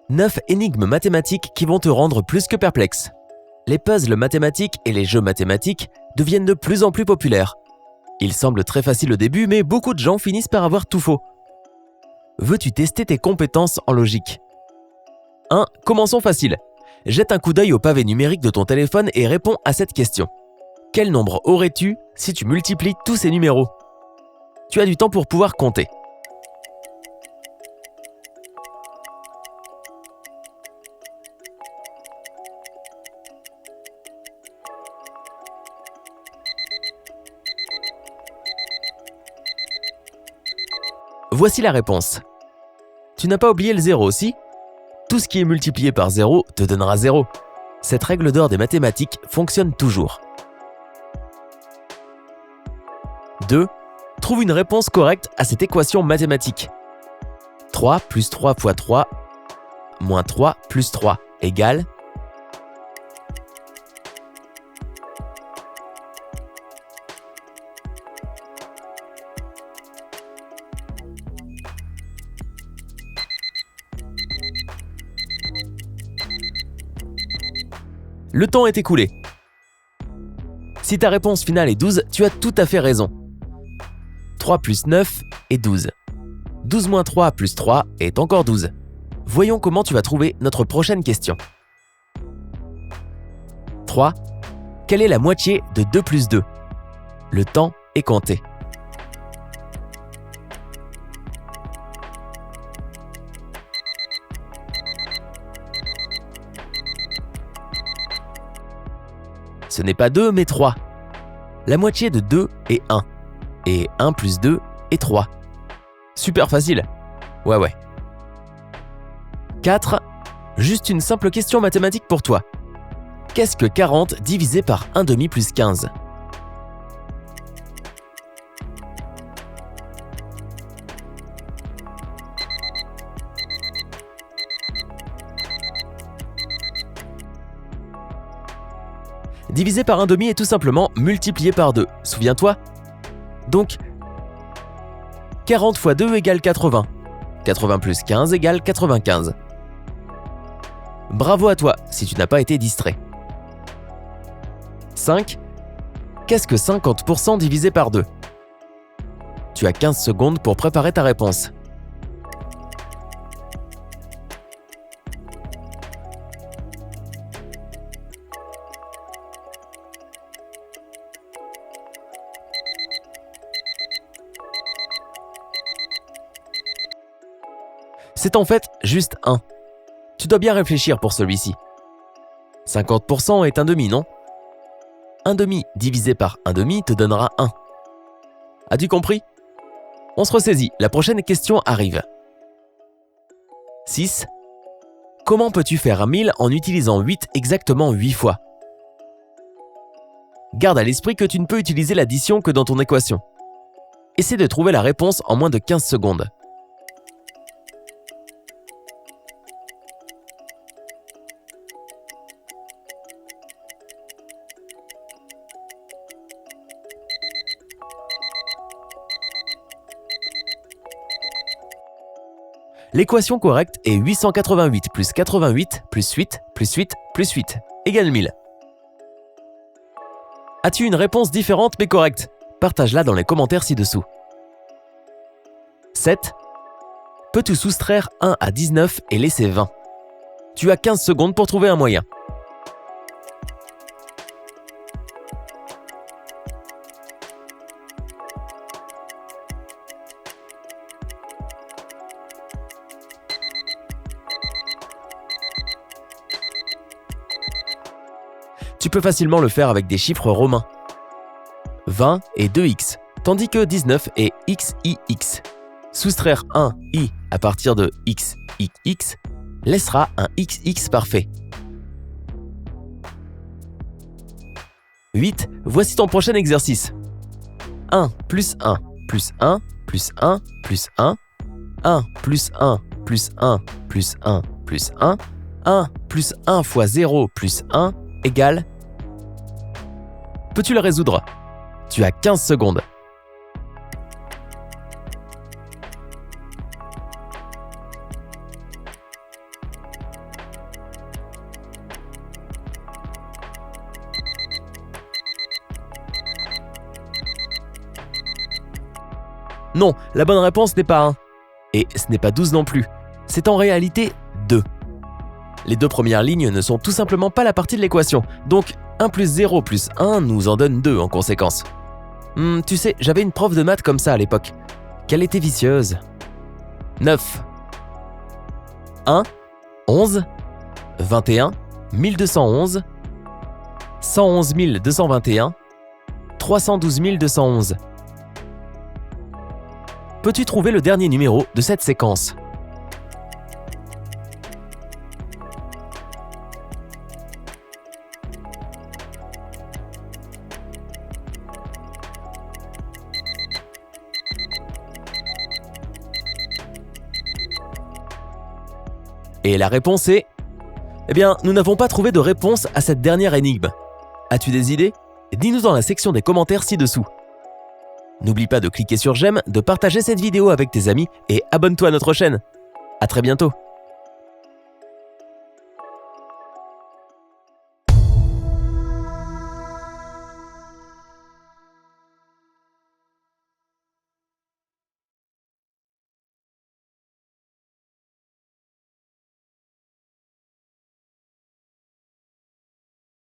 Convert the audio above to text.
9 énigmes mathématiques qui vont te rendre plus que perplexe. Les puzzles mathématiques et les jeux mathématiques deviennent de plus en plus populaires. Ils semblent très faciles au début, mais beaucoup de gens finissent par avoir tout faux. Veux-tu tester tes compétences en logique ? 1. Commençons facile. Jette un coup d'œil au pavé numérique de ton téléphone et réponds à cette question. Quel nombre aurais-tu si tu multiplies tous ces numéros ? Tu as du temps pour pouvoir compter. Voici la réponse. Tu n'as pas oublié le 0 aussi ? Tout ce qui est multiplié par 0 te donnera 0. Cette règle d'or des mathématiques fonctionne toujours. 2. Trouve une réponse correcte à cette équation mathématique. 3 plus 3 fois 3 moins 3 plus 3 égale Le temps est écoulé. Si ta réponse finale est 12, tu as tout à fait raison. 3 plus 9 est 12. 12 moins 3 plus 3 est encore 12. Voyons comment tu vas trouver notre prochaine question. 3. Quelle est la moitié de 2 plus 2 ? Le temps est compté. Ce n'est pas 2, mais 3. La moitié de 2 est 1. Et 1 plus 2 est 3. Super facile. Ouais. 4. Juste une simple question mathématique pour toi. Qu'est-ce que 40 divisé par 1/2 plus 15 ? Divisé par 1/2 est tout simplement multiplié par 2, souviens-toi ? Donc, 40 fois 2 égale 80. 80 plus 15 égale 95. Bravo à toi si tu n'as pas été distrait. 5. Qu'est-ce que 50% divisé par 2 ? Tu as 15 secondes pour préparer ta réponse. C'est en fait juste 1. Tu dois bien réfléchir pour celui-ci. 50% est 1/2, non ? 1/2 divisé par 1/2 te donnera 1. As-tu compris ? On se ressaisit, la prochaine question arrive. 6. Comment peux-tu faire 1000 en utilisant 8 exactement 8 fois ? Garde à l'esprit que tu ne peux utiliser l'addition que dans ton équation. Essaie de trouver la réponse en moins de 15 secondes. L'équation correcte est 888 plus 88 plus 8 plus 8 plus 8 égale 1000. As-tu une réponse différente mais correcte ? Partage-la dans les commentaires ci-dessous. 7. Peux-tu soustraire 1 à 19 et laisser 20 ? Tu as 15 secondes pour trouver un moyen. Tu peux facilement le faire avec des chiffres romains. 20 est 2x, tandis que 19 est xix. Soustraire 1i à partir de xx laissera un xx parfait. 8. Voici ton prochain exercice. 1 plus 1 plus 1 plus 1 plus 1, 1 plus 1 plus 1 plus 1 plus 1, 1 plus 1 fois 0 plus 1 égale... Peux-tu le résoudre ? Tu as 15 secondes. Non, la bonne réponse n'est pas 1. Et ce n'est pas 12 non plus. C'est en réalité 2. Les deux premières lignes ne sont tout simplement pas la partie de l'équation, donc 1 plus 0 plus 1 nous en donne 2 en conséquence. Tu sais, j'avais une prof de maths comme ça à l'époque. Qu'elle était vicieuse. 9. 1, 11, 21, 1211, 111 221, 312 211. Peux-tu trouver le dernier numéro de cette séquence ? Et la réponse est... Eh bien, nous n'avons pas trouvé de réponse à cette dernière énigme. As-tu des idées ? Dis-nous dans la section des commentaires ci-dessous. N'oublie pas de cliquer sur j'aime, de partager cette vidéo avec tes amis et abonne-toi à notre chaîne. À très bientôt.